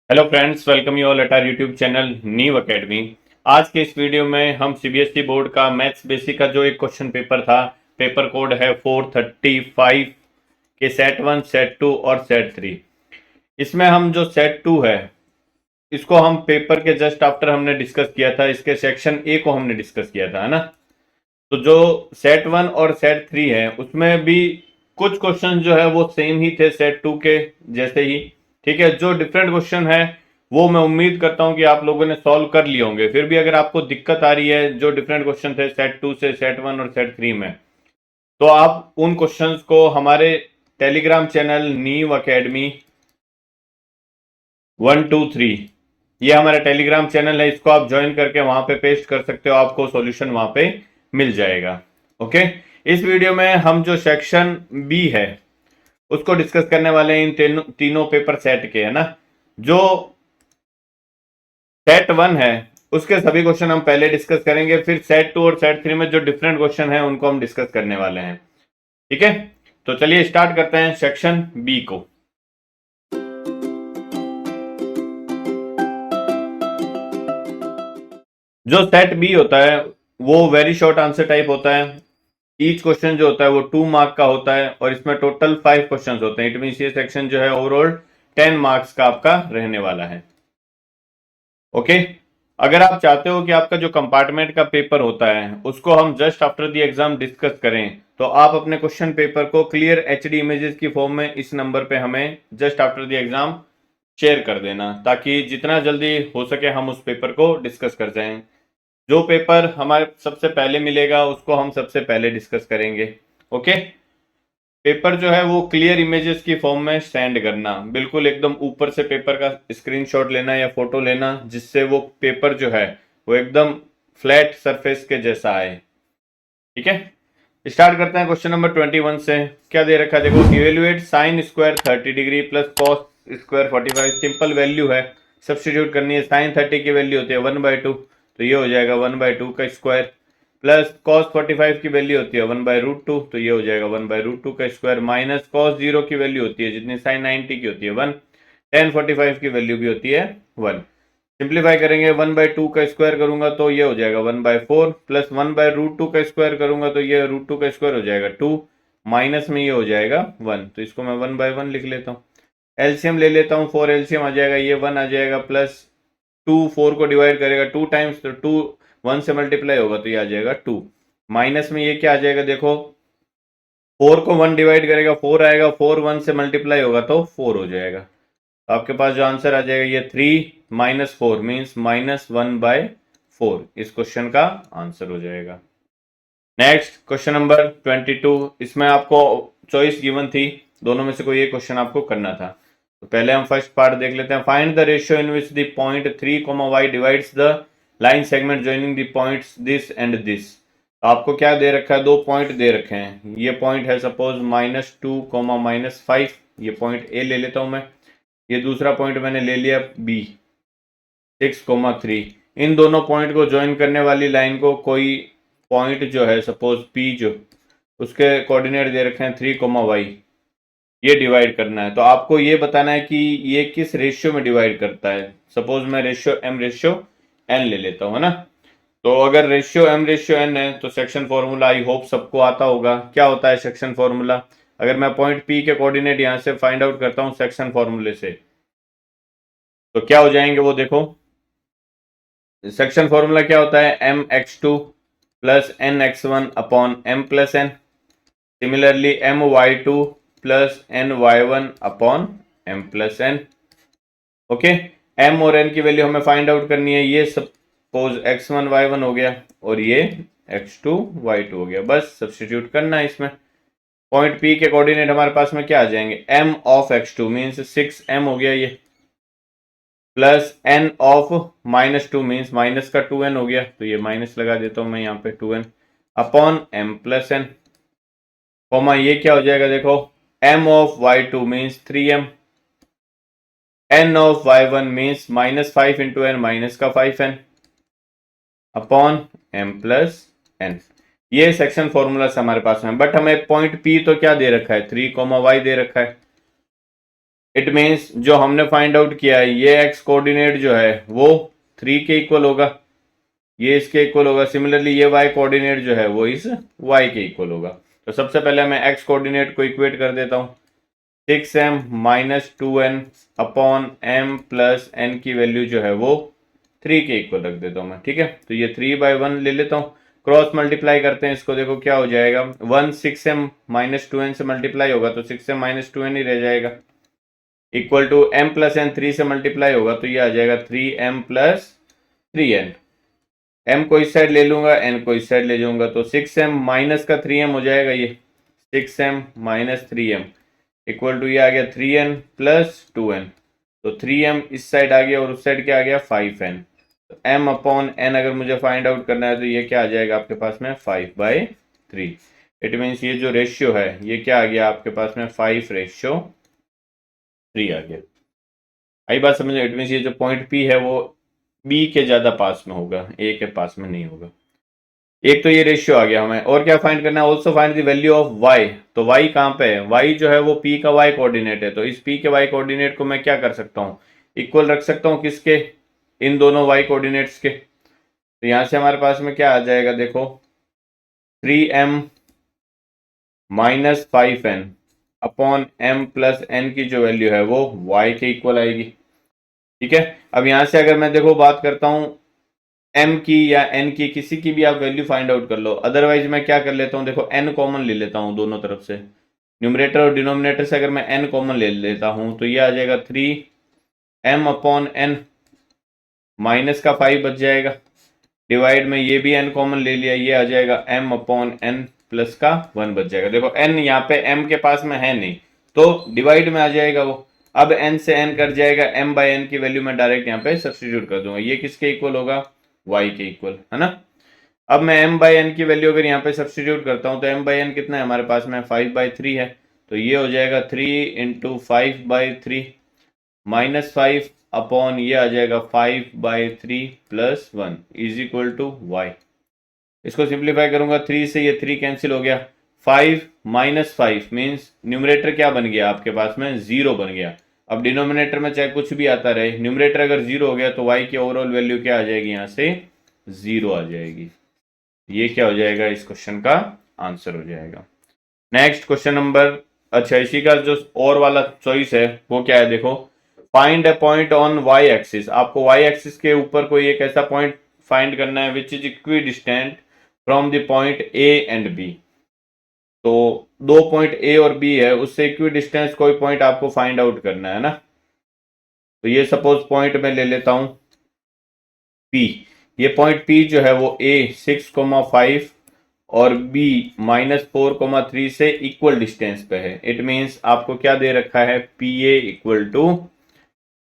Hello friends, welcome you all at our YouTube channel Neev Academy. आज के इस video में हम सीबीएसई बोर्ड का मैथ्स बेसिक का जो एक क्वेश्चन पेपर था, पेपर कोड है 435 के सेट 1, सेट 2 और सेट 3। इसमें हम जो सेट 2 है इसको हम पेपर के जस्ट आफ्टर हमने डिस्कस किया था। इसके सेक्शन ए को हमने डिस्कस किया था, है ना। तो जो सेट 1 और सेट 3 है उसमें भी कुछ क्वेश्चन जो है वो सेम ही थे सेट 2 के जैसे ही। ठीक है, जो डिफरेंट क्वेश्चन है वो मैं उम्मीद करता हूं कि आप लोगों ने सॉल्व कर लिए होंगे। फिर भी अगर आपको दिक्कत आ रही है जो डिफरेंट क्वेश्चन थे सेट 2 से सेट 1 और सेट 3 में, तो आप उन क्वेश्चंस को हमारे टेलीग्राम चैनल नीव अकेडमी 123, ये हमारा टेलीग्राम चैनल है, इसको आप ज्वाइन करके वहां पे पेस्ट कर सकते हो, आपको सॉल्यूशन वहां पे मिल जाएगा। ओके, इस वीडियो में हम जो सेक्शन बी है उसको डिस्कस करने वाले हैं, इन तीनों पेपर सेट के, है ना। जो सेट 1 है उसके सभी क्वेश्चन हम पहले डिस्कस करेंगे, फिर सेट 2 और सेट 3 में जो डिफरेंट क्वेश्चन है उनको हम डिस्कस करने वाले हैं। ठीक है, तो चलिए स्टार्ट करते हैं सेक्शन बी को। जो सेट बी होता है वो वेरी शॉर्ट आंसर टाइप होता है। ईच क्वेश्चन जो होता है वो 2 मार्क का होता है और इसमें टोटल 5 क्वेश्चन होते हैं। इट मीन ये सेक्शन जो है ओवरऑल 10 मार्क्स का आपका रहने वाला है। ओके, अगर आप चाहते हो कि आपका जो कंपार्टमेंट का पेपर होता है उसको हम just after the exam discuss करें, तो आप अपने क्वेश्चन पेपर को क्लियर एचडी इमेजेस की फॉर्म में इस नंबर पे हमें just after the exam share कर देना, ताकि जितना जल्दी हो सके हम उस पेपर को डिस्कस कर जाएं। जो पेपर हमारे सबसे पहले मिलेगा उसको हम सबसे पहले डिस्कस करेंगे। ओके, पेपर जो है वो क्लियर इमेजेस की फॉर्म में सेंड करना, बिल्कुल एकदम ऊपर से पेपर का स्क्रीनशॉट लेना या फोटो लेना, जिससे वो पेपर जो है वो एकदम फ्लैट सरफेस के जैसा आए। ठीक है, स्टार्ट करते हैं क्वेश्चन नंबर 21 से। क्या दे रखा है देखो, evaluate sine square 30 degree plus cos square 45। Simple value है, सब्सटीट्यूट करनी है। साइन 30 की वैल्यू होती है 1/2, तो ये हो जाएगा 1/2 का स्क्वायर, प्लस कॉस 45 की वैल्यू होती है 1/√2, तो ये हो जाएगा 1/√2 का स्क्वायर, माइनस कॉस 0 की वैल्यू होती है जितनी साइन 90 की होती है 1, टेन 45 की वैल्यू भी होती है 1। सिंप्लीफाई करेंगे, 1/2 का स्क्वायर करूंगा तो ये हो जाएगा 1/4, प्लस 1/√2 का स्क्वायर करूंगा तो ये √2 का स्क्वायर हो जाएगा 2, माइनस में ये हो जाएगा 1, तो इसको मैं 1/1 लिख लेता हूँ। एलसीएम ले लेता हूँ, 4 एलसीएम आ जाएगा, ये 1 आ जाएगा, प्लस 2 4 को डिवाइड करेगा 2 टाइम्स, तो 2 1 से मल्टीप्लाई होगा तो ये आ जाएगा 2, माइनस में ये क्या आ जाएगा देखो, 4 को 1 डिवाइड करेगा 4 आएगा, 4 1 से मल्टीप्लाई होगा तो 4 हो जाएगा। तो आपके पास जो आंसर आ जाएगा ये 3 माइनस 4 मीन्स -1/4, इस क्वेश्चन का आंसर हो जाएगा। नेक्स्ट क्वेश्चन नंबर 22, इसमें आपको चॉइस गिवन थी, दोनों में से कोई एक क्वेश्चन आपको करना था। तो पहले हम फर्स्ट पार्ट देख लेते हैं। Find the ratio in which the point 3, y divides the line segment joining the points this and this. आपको क्या दे रखा है, दो पॉइंट दे रखे हैं। ये पॉइंट है सपोज -2, -5, ये पॉइंट ए ले लेता हूं मैं। ये दूसरा पॉइंट मैंने ले लिया बी 6, 3। इन दोनों पॉइंट को ज्वाइन करने वाली लाइन को कोई पॉइंट जो है सपोज पी, जो उसके कोऑर्डिनेट दे रखे हैं 3, ये डिवाइड करना है। तो आपको ये बताना है कि ये किस रेशियो में डिवाइड करता है। सपोज मैं रेशियो m रेशियो n ले लेता हूँ, है ना। तो अगर रेशियो m रेशियो n है तो सेक्शन फॉर्मूला आई होप सबको आता होगा। क्या होता है सेक्शन फॉर्मूला, अगर मैं पॉइंट P के कोऑर्डिनेट यहां से फाइंड आउट करता हूं सेक्शन फॉर्मूले से, तो क्या हो जाएंगे वो देखो। सेक्शन फॉर्मूला क्या होता है, mx2 plus nx1 upon m plus n। Similarly my2 plus ny1 upon m plus n। Okay, m और n की वैल्यू हमें फाइंड आउट करनी है। ये सपोज x1 y1 हो गया और ये x2 y2 हो गया, बस सब्सटीट्यूट करना है इसमें। पॉइंट P के कोऑर्डिनेट हमारे पास में क्या आ जाएंगे, m of x2 means 6m हो गया ये, plus n of -2 means minus का 2n हो गया, तो ये माइनस लगा देता हूं मैं यहाँ पे 2n upon m plus n, comma ये क्या हो जाएगा देखो, m of y2 means 3m, n of y1 means -5 into n minus का 5n upon m plus n। ये सेक्शन फॉर्मूला हमारे पास में, बट हमें पॉइंट P तो क्या दे रखा है 3, y दे रखा है। इट मीन्स जो हमने फाइंड आउट किया है ये एक्स कोऑर्डिनेट जो है वो 3 के इक्वल होगा, ये इसके इक्वल होगा। सिमिलरली ये वाई कोऑर्डिनेट जो है वो इस वाई के इक्वल होगा। तो सबसे पहले मैं एक्स कोऑर्डिनेट को इक्वेट कर देता हूँ। 6m minus 2n upon m plus n की वैल्यू जो है वो 3 के इक्वल रख देता हूँ मैं, ठीक है। तो ये 3/1 ले लेता हूँ, क्रॉस मल्टीप्लाई करते हैं इसको, देखो क्या हो जाएगा। 1 6m माइनस 2n से मल्टीप्लाई होगा तो 6m माइनस 2n ही रह जाएगा, equal to m plus n 3 से मल्टीप्लाई होगा तो ये आ जाएगा 3m प्लस 3n। m को इस साइड ले लूंगा, n को इस साइड ले जाऊंगा तो 6m माइनस का 3m हो जाएगा, ये 6m minus 3m equal to ये आ गया 3n प्लस 2n। तो 3m इस साइड आ गया और उस साइड क्या आ गया 5n। तो m अपॉन n अगर मुझे फाइंड आउट करना है तो ये क्या आ जाएगा आपके पास में 5/3। इट मीन्स ये जो रेशियो है ये क्या आ गया आपके पास में 5:3 आ गया। आई बात समझ। इट मीन्स ये जो पॉइंट P है वो B के ज्यादा पास में होगा, A के पास में नहीं होगा। एक तो ये रेशियो आ गया हमें, और क्या फाइंड करना है, also find the value of y। तो y कहाँ पे है, y जो है वो P का y कोऑर्डिनेट है। तो इस P के y कोऑर्डिनेट को मैं क्या कर सकता हूँ, इक्वल रख सकता हूँ किसके, इन दोनों y कोऑर्डिनेट्स के। तो यहां से हमारे पास में क्या आ जाएगा, देखो 3m minus 5n upon m plus n की जो वैल्यू है वो y के इक्वल आएगी, ठीक है। अब यहां से अगर मैं देखो बात करता हूं m की या n की, किसी की भी आप वैल्यू फाइंड आउट कर लो। अदरवाइज मैं क्या कर लेता हूं, देखो n कॉमन ले लेता हूं दोनों तरफ से, न्यूमरेटर और डिनोमिनेटर से अगर मैं n कॉमन ले लेता हूं तो ये आ जाएगा 3m अपॉन n, माइनस का 5 बच जाएगा, डिवाइड में ये भी n कॉमन ले लिया, ये आ जाएगा m अपॉन n प्लस का 1 बच जाएगा। देखो n यहाँ पे m के पास में है नहीं तो डिवाइड में आ जाएगा वो। अब n से n कट जाएगा, m/n की वैल्यू मैं डायरेक्ट यहाँ पे सब्स्टिट्यूट कर दूंगा, ये किसके इक्वल होगा, y के इक्वल, है ना। अब मैं m/n की वैल्यू अगर यहाँ पे सब्स्टिट्यूट करता हूँ तो m/n कितना है हमारे पास में 5/3 है। तो ये हो जाएगा 3 × 5/3 माइनस 5 अपॉन ये आ जाएगा 5/3 plus 1 is equal to y. इसको सिंप्लीफाई करूंगा, 3 से ये 3 कैंसिल हो गया, 5 माइनस 5 मीन्स न्यूमरेटर क्या बन गया आपके पास में 0 बन गया। अब डिनोमिनेटर में चाहे कुछ भी आता रहे, न्यूमरेटर अगर 0 हो गया तो y की ओवरऑल वैल्यू क्या आ जाएगी, यहाँ से 0 आ जाएगी। ये क्या हो जाएगा, इस क्वेश्चन का आंसर हो जाएगा। नेक्स्ट क्वेश्चन नंबर, अच्छा इसी का जो और वाला चॉइस है वो क्या है, देखो find a point on y axis. आपको वाई एक्सिस के ऊपर कोई एक ऐसा पॉइंट फाइंड करना है which is equidistant from the point A and B. तो दो पॉइंट ए और बी है, उससे इक्वी डिस्टेंस कोई पॉइंट आपको फाइंड आउट करना है ना। तो ये सपोज पॉइंट में ले लेता हूं P। ये पॉइंट P जो है वो A 6,5 और B -4,3 से इक्वल डिस्टेंस पे है। इट मीन्स आपको क्या दे रखा है, PA equal to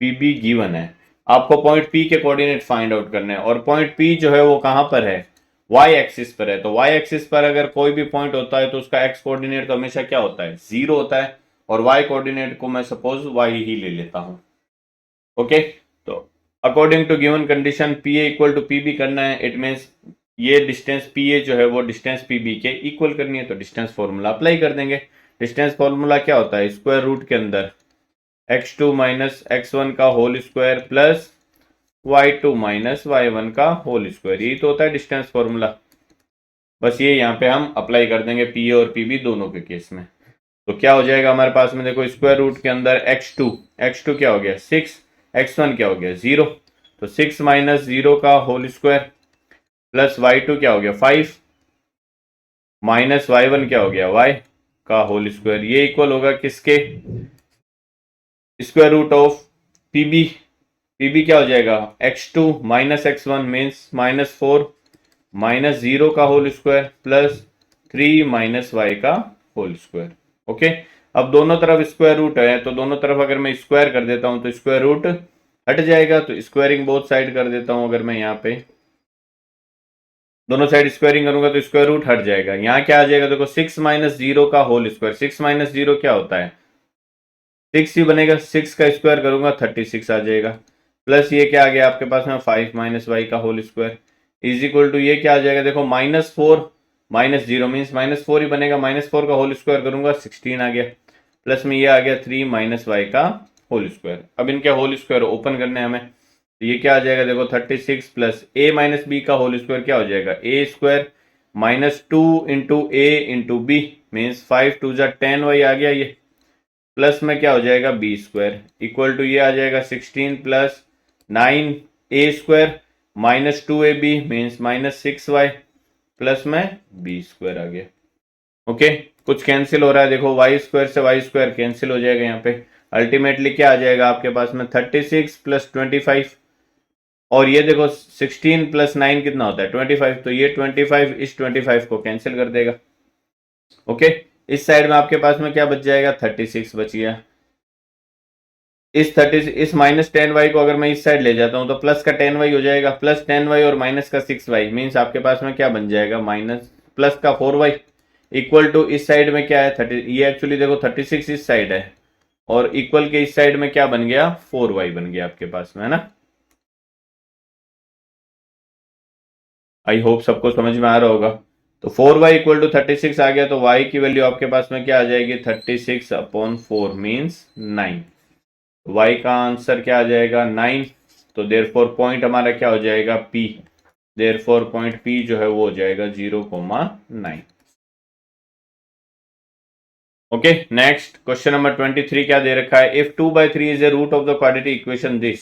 PB given है। आपको पॉइंट P के कोऑर्डिनेट फाइंड आउट करने हैं, और पॉइंट P जो है वो कहां पर है, y एक्सिस पर है। तो y एक्सिस पर अगर कोई भी पॉइंट होता है तो उसका x कोऑर्डिनेट तो हमेशा क्या होता है, 0 होता है, और y कोऑर्डिनेट को मैं सपोज y ही ले लेता हूं। ओके, तो according to given condition PA equal to PB करना है। इट मीन्स ये डिस्टेंस PA जो है वो डिस्टेंस PB के इक्वल करनी है, तो डिस्टेंस फॉर्मूला अप्लाई कर देंगे। डिस्टेंस फॉर्मूला क्या होता है, स्क्वायर रूट के अंदर x2 माइनस x1 का whole square plus y2 minus y1 का होल स्क्वायर, यही तो होता है डिस्टेंस फॉर्मूला। बस ये यहाँ पे हम अप्लाई कर देंगे PA और PB दोनों के केस में। तो क्या हो जाएगा हमारे पास में, देखो स्क्वायर रूट के अंदर x2 क्या हो गया 6, x1 क्या हो गया 0, तो 6 माइनस 0 का होल स्क्वायर प्लस y2 क्या हो गया 5 माइनस y1 क्या हो गया y का होल स्क्वायर, ये इक्वल होगा किसके, स्क्वायर रूट ऑफ PB क्या हो जाएगा x2 minus x1 means -4 minus 0 का whole square plus 3 minus y का होल स्क्वायर। ओके, अब दोनों तरफ स्क्वायर रूट है तो दोनों तरफ अगर मैं स्क्वायर कर देता हूं तो स्क्वायर रूट हट जाएगा, तो स्क्वायरिंग बोथ साइड कर देता हूं। अगर मैं यहाँ पे दोनों साइड स्क्वायरिंग करूंगा तो स्क्वायर रूट हट जाएगा, यहाँ क्या आ जाएगा, देखो 6 माइनस 0 का होल स्क्वायर, 6 माइनस 0 क्या होता है 6 ही बनेगा, 6 का स्क्वायर करूंगा 36 आ जाएगा, प्लस ये क्या आ गया आपके पास में 5 माइनस वाई का whole square is equal to ये क्या आ जाएगा, देखो -4 माइनस 0 मीन्स -4 ही बनेगा, -4 का होल स्क्वायर करूंगा 16 आ गया, प्लस में ये आ गया 3 माइनस वाई का होल स्क्वायर। अब इनके होल स्क्वायर ओपन करने हैं हमें, तो ये क्या आ जाएगा देखो 36 प्लस a माइनस बी का होल स्क्वायर क्या हो जाएगा a square minus 2 into a into b means 5 to जा 10y आ गया ये, प्लस में क्या हो जाएगा बी स्क्वायर इक्वल टू ये आ जाएगा 16 plus 9 a square minus 2ab means minus 6y plus में बी स्क्वायर आ गया। ओके कुछ कैंसिल हो रहा है देखो, वाई स्क्वायर से वाई स्क्वायर कैंसिल हो जाएगा यहाँ पे, अल्टीमेटली क्या आ जाएगा आपके पास में 36 प्लस 25 और ये देखो 16 प्लस 9 कितना होता है 25, तो ये 25 इस 25 को कैंसिल कर देगा। ओके इस साइड में आपके पास में क्या बच जाएगा 36 बच गया। इस माइनस 10y को अगर मैं इस साइड ले जाता हूं तो प्लस का 10y हो जाएगा, प्लस 10y और माइनस का 6y मीन्स आपके पास में क्या बन जाएगा माइनस प्लस का 4y इक्वल टू इस साइड में क्या है 30, ये एक्चुअली देखो 36 इस साइड है और इक्वल के इस साइड में क्या बन गया 4y बन गया आपके पास में, है ना। आई होप सबको समझ में आ रहा होगा। तो 4y इक्वल टू 36 आ गया, तो y की वैल्यू आपके पास में क्या आ जाएगी 36 अपॉन 4 मीन्स 9। y का आंसर क्या आ जाएगा 9, तो देयरफॉर पॉइंट हमारा क्या हो जाएगा P, देयरफॉर पॉइंट P जो है वो हो जाएगा 0,9। ओके नेक्स्ट क्वेश्चन नंबर 23 क्या दे रखा है, if 2/3 is a root of the quadratic equation this,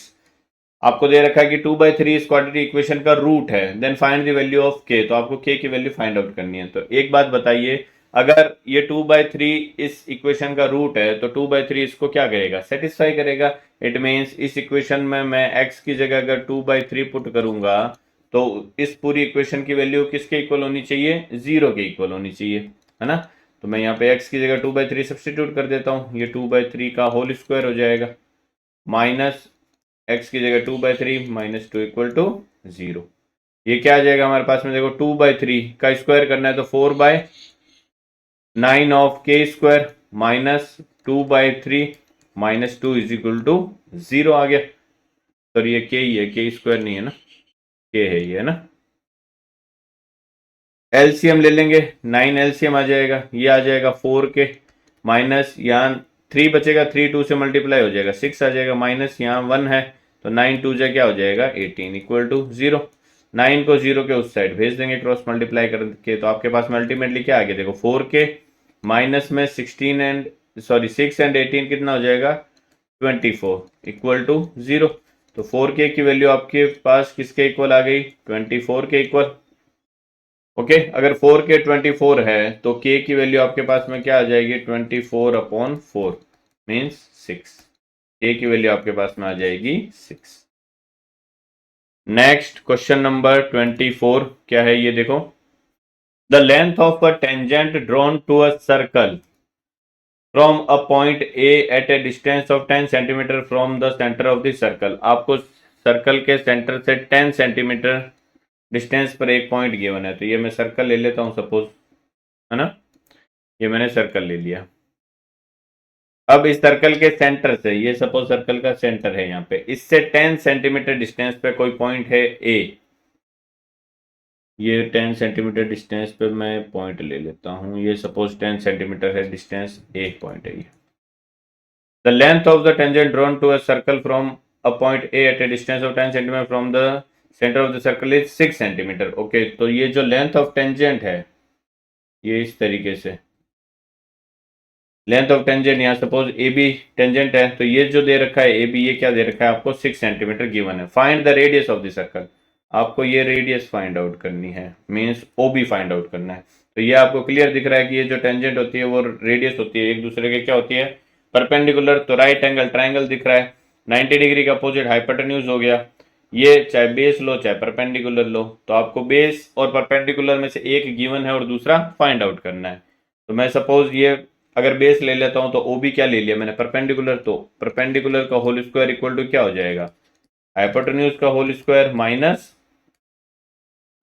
आपको दे रखा है कि 2/3 इस क्वाड्रेटिक इक्वेशन का रूट है, then find the value of k, तो आपको k की वैल्यू फाइंड आउट करनी है। तो एक बात बताइए, अगर ये 2/3 इस इक्वेशन का रूट है तो 2/3 इसको क्या करेगा सेटिस्फाई करेगा। इट मीन्स इस इक्वेशन में मैं x की जगह अगर 2/3 पुट करूंगा तो इस पूरी इक्वेशन की वैल्यू किसके इक्वल होनी चाहिए 0 के इक्वल होनी चाहिए, है ना। तो मैं यहाँ पे x की जगह 2/3 सब्सटीट्यूट कर देता हूँ, ये 2/3 का होल स्क्वायर हो जाएगा माइनस x की जगह 2/3 माइनस 2 इक्वल टू 0। ये क्या आ जाएगा हमारे पास में देखो 2/3 का स्क्वायर करना है तो 4/9 of k square minus 2/3 minus 2 is equal to 0 आ गया। तो ये k ही है, k स्क्वायर नहीं है ना, k है ये, है ना। एलसीएम ले लेंगे, 9 एलसीएम आ जाएगा, ये आ जाएगा 4k माइनस यहाँ 3 बचेगा, 3 2 से मल्टीप्लाई हो जाएगा 6 आ जाएगा, माइनस यहाँ 1 है तो 9 2 जा क्या हो जाएगा 18 इक्वल टू 0। 9 को 0 के उस साइड भेज देंगे क्रॉस मल्टीप्लाई करके, तो आपके पास में अल्टीमेटली क्या आ गया देखो 4k माइनस में 6 एंड 18 कितना हो जाएगा 24 इक्वल टू 0। तो 4k की वैल्यू आपके पास किसके इक्वल आ गई 24 के इक्वल। ओके अगर 4k 24 है तो k की वैल्यू आपके पास में क्या आ जाएगी 24/4 मीन्स 6, k की वैल्यू आपके पास में आ जाएगी 6। नेक्स्ट क्वेश्चन नंबर 24 क्या है ये देखो, the length of a tangent drawn to a circle from a point A at a distance of 10 centimetre from the centre of the circle, आपको सर्कल के सेंटर से 10 सेंटीमीटर डिस्टेंस पर एक point given है। तो ये मैं सर्कल ले लेता हूं सपोज, है ना, ये मैंने सर्कल ले लिया। अब इस सर्कल के सेंटर से, ये सपोज सर्कल का सेंटर है यहाँ पे, इससे 10 सेंटीमीटर डिस्टेंस पे कोई पॉइंट है ए, ये 10 सेंटीमीटर डिस्टेंस पे मैं पॉइंट ले लेता हूँ, ये सपोज 10 सेंटीमीटर है डिस्टेंस, एक पॉइंट है ये। The length of the tangent drawn to a circle from a point A at a distance of 10 centimetre from the centre of the circle is 6 centimetre. Okay तो ये जो length of tangent है ये इस तरीके से, लेंथ ऑफ टेंजेंट यहाँ suppose A B tangent है, तो ये जो दे रखा है ए बी, ये क्या दे रखा है आपको 6 सेंटीमीटर गिवन है। Find the radius of the circle, आपको ये रेडियस फाइंड आउट करनी है, means O B find out करना है। तो ये आपको क्लियर दिख रहा है कि ये जो टेंजेंट होती है वो रेडियस होती है एक दूसरे के क्या होती है परपेंडिकुलर, तो राइट एंगल ट्राइंगल दिख रहा है, 90 डिग्री का अपोजिट हाइपोटेन्यूज हो गया। ये चाहे बेस लो चाहे परपेंडिकुलर लो, तो आपको बेस और परपेंडिकुलर में से एक गिवन है और दूसरा फाइंड आउट करना है। तो मैं सपोज ये अगर बेस ले लेता हूं तो ओ बी क्या ले लिया मैंने परपेंडिकुलर, तो परपेंडिकुलर का होल स्क्वायर इक्वल टू क्या हो जाएगा हाइपोटेन्यूज का होल स्क्वायर माइनस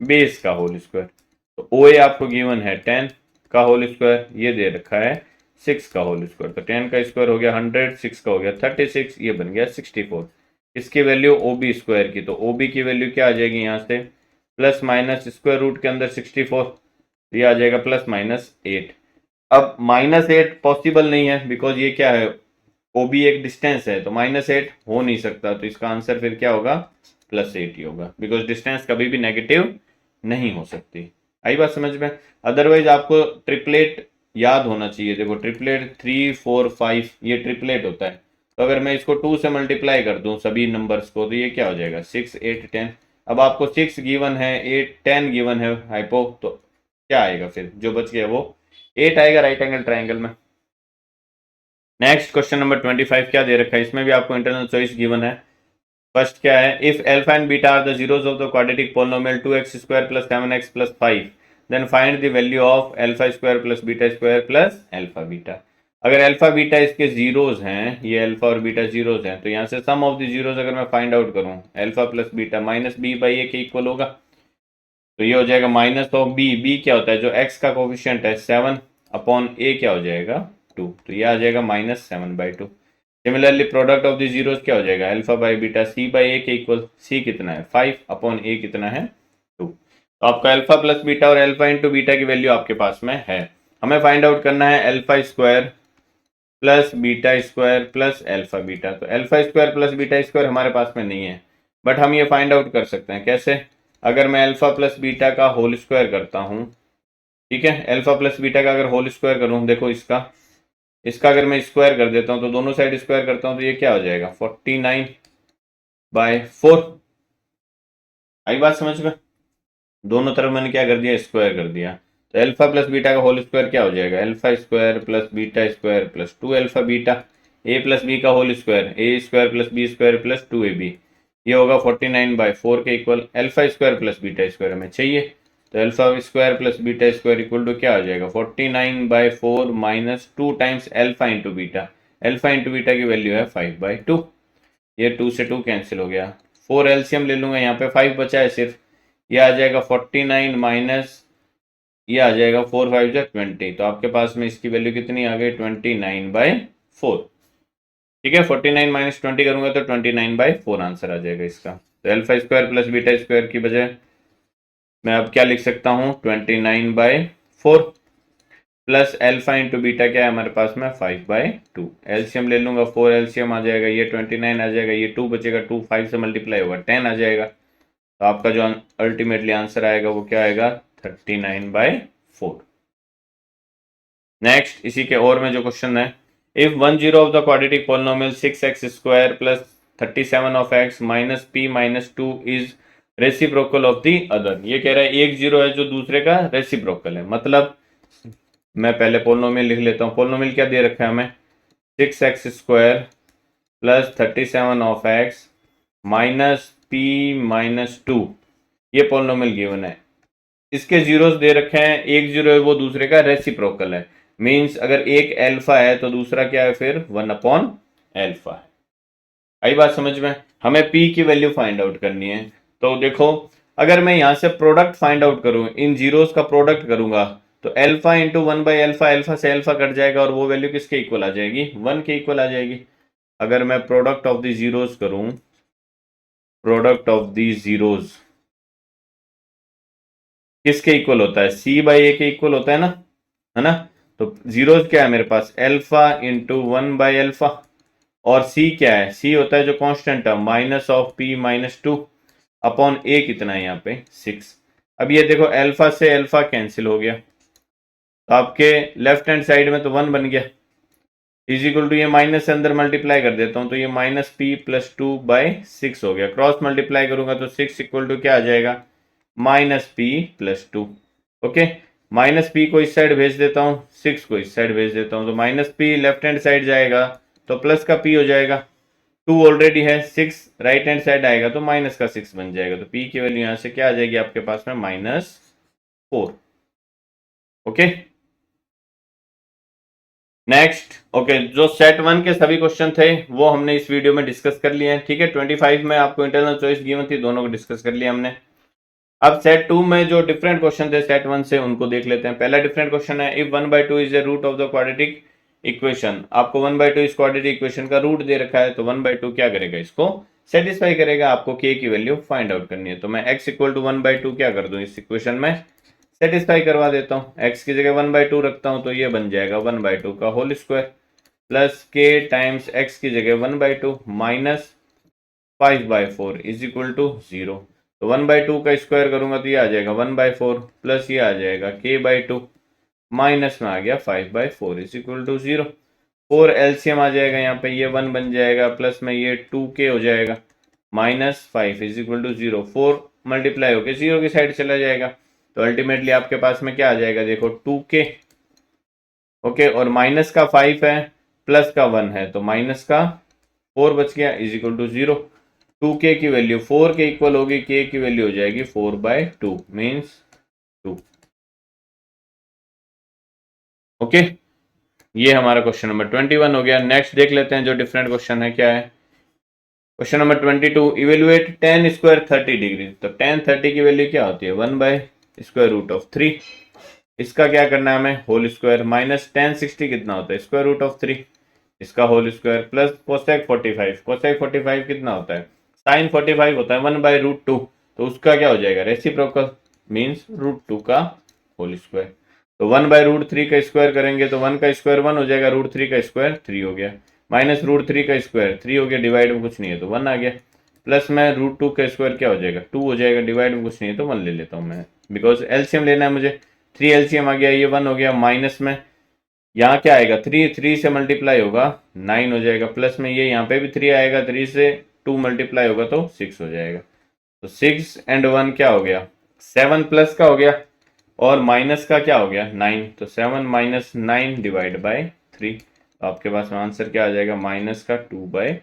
बेस का होल स्क्वायर। तो ओ ए आपको गिवन है 10 का होल स्क्वायर, ये दे रखा है 6 का होल स्क्वायर, तो 10 का स्क्वायर हो गया 100, 6 का हो गया 36, ये बन गया 64। इसकी वैल्यू ओ बी स्क्वायर की, तो ओ बी की वैल्यू क्या आ जाएगी यहाँ से प्लस माइनस स्क्वायर रूट के अंदर 64, ये आ जाएगा प्लस माइनस 8। अब -8 पॉसिबल नहीं है बिकॉज ये क्या है ओ भी एक डिस्टेंस है, तो -8 हो नहीं सकता, तो इसका आंसर फिर क्या होगा, +8 ही होगा, बिकॉज डिस्टेंस कभी भी नेगेटिव नहीं हो सकती। आई बात समझ में? अदरवाइज आपको ट्रिपलेट याद होना चाहिए। देखो ट्रिपलेट 3 4 5 ये ट्रिपलेट होता है, तो अगर मैं इसको 2 से मल्टीप्लाई कर दूं सभी नंबर्स को, तो ये क्या हो जाएगा, 6 8 10। अब आपको 6 गिवन है, 8 10 गिवन है हाइपो, तो क्या आएगा फिर, जो बच गया वो 8 आएगा राइट एंगल ट्राइंगल में। नेक्स्ट क्वेश्चन नंबर 25 क्या दे रखा है, इसमें भी आपको इंटरनल चॉइस गिवन है। फर्स्ट क्या है, if alpha and beta are the zeros of the quadratic polynomial 2x² + 7x + 5, then find the value of α² + β² + alpha beta. अगर अल्फा बीटा इसके जीरोस हैं, ये अल्फा और बीटा जीरोस हैं, तो यहाँ से सम ऑफ द जीरोस अगर मैं फाइंड आउट करूँ, अल्फा प्लस बीटा -b/a के इक्वल होगा, तो ये हो जाएगा माइनस ऑफ b क्या होता है, जो x का कोफिशिएंट है 7/a क्या हो जाएगा 2, तो ये आ जाएगा -7/2। Similarly product of the zeros क्या हो जाएगा, अल्फा बाई बीटा c/a के इक्वल, c कितना है 5/a कितना है 2। तो आपका अल्फा प्लस बीटा और अल्फा इंटू बीटा की वैल्यू आपके पास में है। हमें फाइंड आउट करना है α² प्लस β² प्लस अल्फा बीटा। तो α² प्लस β² हमारे पास में नहीं है, बट हम ये फाइंड आउट कर सकते हैं। कैसे, अगर मैं अल्फा प्लस बीटा का होल स्क्वायर करता हूँ, ठीक है, अल्फा प्लस बीटा का अगर होल स्क्वायर करूँ, देखो इसका अगर मैं स्क्वायर कर देता हूँ, तो दोनों साइड स्क्वायर करता हूँ, तो ये क्या हो जाएगा 49/4। आई बात समझ में? दोनों तरफ मैंने क्या कर दिया, स्क्वायर कर दिया। तो अल्फा प्लस बीटा का होल स्क्वायर क्या हो जाएगा, α² plus β² plus 2 alpha beta, a plus b का whole square a² plus b² plus 2ab, ये होगा 49/4 के इक्वल। α² प्लस β² हमें चाहिए, तो α² प्लस β² इक्वल टू क्या हो जाएगा 49/4 minus 2 times alpha into beta. Alpha into beta की वैल्यू है 5/2, ये 2 से 2 कैंसिल हो गया, 4 एलसीएम ले लूंगा, यहाँ पे 5 बचा है सिर्फ, ये आ जाएगा 49 माइनस ये आ जाएगा 4 5 जा 20, तो आपके पास में इसकी वैल्यू कितनी आ गई 29/4। ठीक है, 49 माइनस 20 करूंगा तो 29/4 आंसर आ जाएगा इसका। तो α² प्लस β² की बजाय मैं अब क्या लिख सकता हूँ 29/4 प्लस अल्फा इंटू बीटा क्या है हमारे पास में 5/2। एलसीएम ले लूंगा, 4 एलसीएम आ जाएगा, ये 29 आ जाएगा, ये 2 बचेगा, 2 5 से मल्टीप्लाई होगा 10 आ जाएगा। तो आपका जो अल्टीमेटली आंसर आएगा वो क्या आएगा 39/4। नेक्स्ट इसी के और में जो क्वेश्चन है, if 1 zero of the quadratic polynomial 6x² plus 37 of x minus p minus 2 is reciprocal of the other. ये कह रहा है एक जीरो है जो दूसरे का रेसिप्रोकल है, मतलब मैं पहले पोलिनोमियल लिख लेता हूँ। पोलिनोमियल क्या दे रखा है हमें 6x² plus 37 of x minus p minus 2, ये पोलिनोमियल गिवन है। इसके जीरोस दे रखे हैं, एक जीरो है वो दूसरे का रेसिप्रोकल है, मींस अगर एक अल्फा है तो दूसरा क्या है फिर 1/अल्फा है। आई बात समझ में? हमें p की वैल्यू फाइंड आउट करनी है। तो देखो अगर मैं यहां से प्रोडक्ट फाइंड आउट करूं, इन जीरोस का प्रोडक्ट करूंगा, तो अल्फा इंटू 1/अल्फा, अल्फा से अल्फा कट जाएगा और वो वैल्यू किसके इक्वल आ जाएगी 1 के इक्वल आ जाएगी। अगर मैं प्रोडक्ट ऑफ द जीरोस करूं, प्रोडक्ट ऑफ द जीरोस किसके इक्वल होता है c/a के इक्वल होता है ना। तो जीरोस क्या है मेरे पास अल्फा इंटू 1/अल्फा, और c क्या है, c होता है जो कांस्टेंट है minus of p minus 2 upon a कितना है यहाँ पे 6। अब ये देखो अल्फा से अल्फा कैंसिल हो गया, तो आपके लेफ्ट हैंड साइड में तो 1 बन गया, इज इक्वल टू ये माइनस से अंदर मल्टीप्लाई कर देता हूँ, तो ये -p+2/6 हो गया। क्रॉस मल्टीप्लाई करूंगा तो 6 इक्वल टू क्या आ जाएगा -p+2। ओके, -p को इस साइड भेज देता हूँ, 6 को इस साइड भेज देता हूँ, तो -p लेफ्ट हैंड साइड जाएगा तो प्लस का p हो जाएगा, 2 ऑलरेडी है, 6 राइट हैंड साइड आएगा तो माइनस का 6 बन जाएगा। तो p की वैल्यू यहाँ से क्या आ जाएगी आपके पास में -4। ओके नेक्स्ट, ओके जो सेट 1 के सभी क्वेश्चन थे वो हमने इस वीडियो में डिस्कस कर लिए हैं। ठीक है, 25 में आपको इंटरनल चॉइस गिवन थी, दोनों को डिस्कस कर लिया हमने। अब सेट 2 में जो डिफरेंट क्वेश्चन थे सेट 1 से, उनको देख लेते हैं। पहला डिफरेंट क्वेश्चन है, if 1/2 is the root of the quadratic equation. आपको 1/2 इस क्वाड्रेटिक इक्वेशन का रूट दे रखा है, तो 1/2 क्या करेगा, इसको सेटिस्फाई करेगा। आपको k की वैल्यू फाइंड आउट करनी है, तो मैं x इक्वल टू 1/2 क्या कर दूं इस इक्वेशन में सेटिस्फाई करवा देता हूँ। x की जगह 1/2 रखता हूँ, तो ये बन जाएगा 1/2 का होल स्क्वायर। प्लस के टाइम्स एक्स की जगह 1/2 माइनस 5/4 इज इक्वल टू 0। तो 1/2 का स्क्वायर करूंगा तो ये आ जाएगा 1/4 प्लस ये आ जाएगा k/2 माइनस में आ गया 5/4 इज इक्वल टू 0। 4 एलसीएम आ जाएगा यहाँ पे, ये 1 बन जाएगा प्लस में ये 2k हो जाएगा minus 5 is equal to 0। 4 multiply होकर 0 की साइड चला जाएगा तो अल्टीमेटली आपके पास में क्या आ जाएगा, देखो 2k। ओके, और माइनस का 5 है प्लस का 1 है तो माइनस का 4 बच गया इज इक्वल टू 0। 2k की वैल्यू 4 के इक्वल होगी, k की वैल्यू हो जाएगी 4/2 मीन्स 2। ओके, ये हमारा क्वेश्चन नंबर 21 हो गया। नेक्स्ट देख लेते हैं जो डिफरेंट क्वेश्चन है क्या है। Question number 22, evaluate tan square 30 degree. तो tan 30 की वैल्यू क्या होती है, 1/√3। इसका क्या करना है हमें, होल स्क्वायर, माइनस tan 60 कितना होता है, √3 इसका whole square, plus cosec 45। Cosec 45 कितना होता है, साइन 45 होता है 1/√2। तो उसका क्या हो जाएगा, रेसिप्रोकल मीन्स √2 का होल स्क्वायर। तो 1/√3 का स्क्वायर करेंगे तो 1 का स्क्वायर 1 हो जाएगा, √3 का स्क्वायर 3 हो गया, माइनस √3 का स्क्वायर 3 हो गया, डिवाइड में कुछ नहीं है तो 1 आ गया, प्लस में √2 का स्क्वायर क्या हो जाएगा 2 हो जाएगा, डिवाइड में कुछ नहीं है तो 1 ले लेता हूँ मैं, बिकॉज एलसीएम लेना है मुझे। 3 एलसीएम आ गया, ये 1 हो गया, माइनस में यहाँ क्या आएगा 3 से मल्टीप्लाई होगा 9 हो जाएगा, प्लस में ये यहाँ पे भी 3 आएगा, 3 से 2 मल्टीप्लाई होगा तो 6 हो जाएगा। तो 6 एंड 1 क्या हो गया 7 प्लस का हो गया, और माइनस का क्या हो गया 9। तो 7 माइनस 9 डिवाइड बाय 3। तो आपके पास में आंसर क्या आ जाएगा, माइनस का 2/3।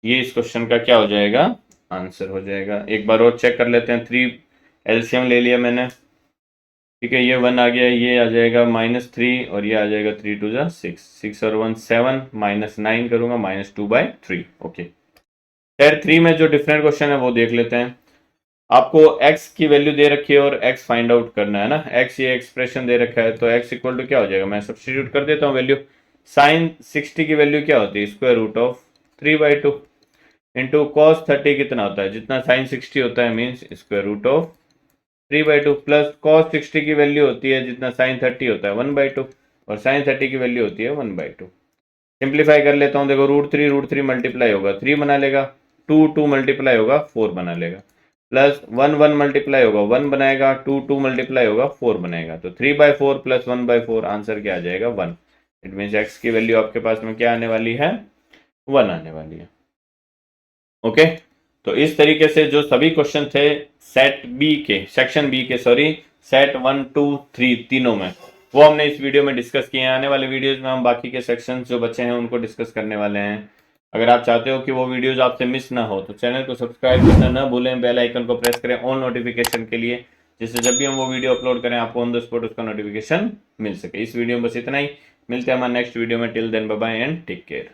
ये इस क्वेश्चन का क्या हो जाएगा, आंसर हो जाएगा। एक बार और चेक कर लेते हैं। 3 एलसीएम ले लिया मैंने, ठीक है, ये 1 आ गया, ये आ जाएगा -3 और ये आ जाएगा 3 2 जा 6, 6 और 1 7, माइनस 9 करूंगा -2/3। ओके, टायर 3 में जो डिफरेंट क्वेश्चन है वो देख लेते हैं। आपको x की वैल्यू दे रखी है और x फाइंड आउट करना है ना। x ये एक्सप्रेशन दे रखा है तो x इक्वल टू क्या हो जाएगा, मैं सब्सटीट्यूट कर देता हूँ वैल्यू। साइन 60 की वैल्यू क्या होती है, √3/2 इंटू कॉस 30 कितना होता है, जितना साइन 60 होता है मीन्स √3/2 प्लस कॉस 60 की वैल्यू होती है जितना साइन 30 होता है 1/2 और साइन 30 की वैल्यू होती है 1/2। सिंप्लीफाई कर लेता हूँ, देखो √3 मल्टीप्लाई होगा 3 बना लेगा, 2 मल्टीप्लाई होगा 4 बना लेगा, प्लस 1 मल्टीप्लाई होगा 1 बनाएगा, 2 मल्टीप्लाई होगा 4 बनाएगा, तो 3/4 प्लस 1/4 आंसर क्या आ जाएगा 1। इट मीन्स एक्स की वैल्यू आपके पास में क्या आने वाली है, 1 आने वाली है। ओके, तो इस तरीके से जो सभी क्वेश्चन थे सेट बी के, सेक्शन बी के, सॉरी सेट 1 2 3 तीनों में, वो हमने इस वीडियो में डिस्कस किए हैं। आने वाले वीडियोज में हम बाकी के सेक्शंस जो बचे हैं उनको डिस्कस करने वाले हैं। अगर आप चाहते हो कि वो वीडियोज आपसे मिस ना हो तो चैनल को सब्सक्राइब करना ना भूलें, बेल आइकन को प्रेस करें ऑन नोटिफिकेशन के लिए, जिससे जब भी हम वो वीडियो अपलोड करें आपको ऑन द स्पॉट उसका नोटिफिकेशन मिल सके। इस वीडियो में बस इतना ही, मिलते हैं हमारे नेक्स्ट वीडियो में। Till then bye bye and take care.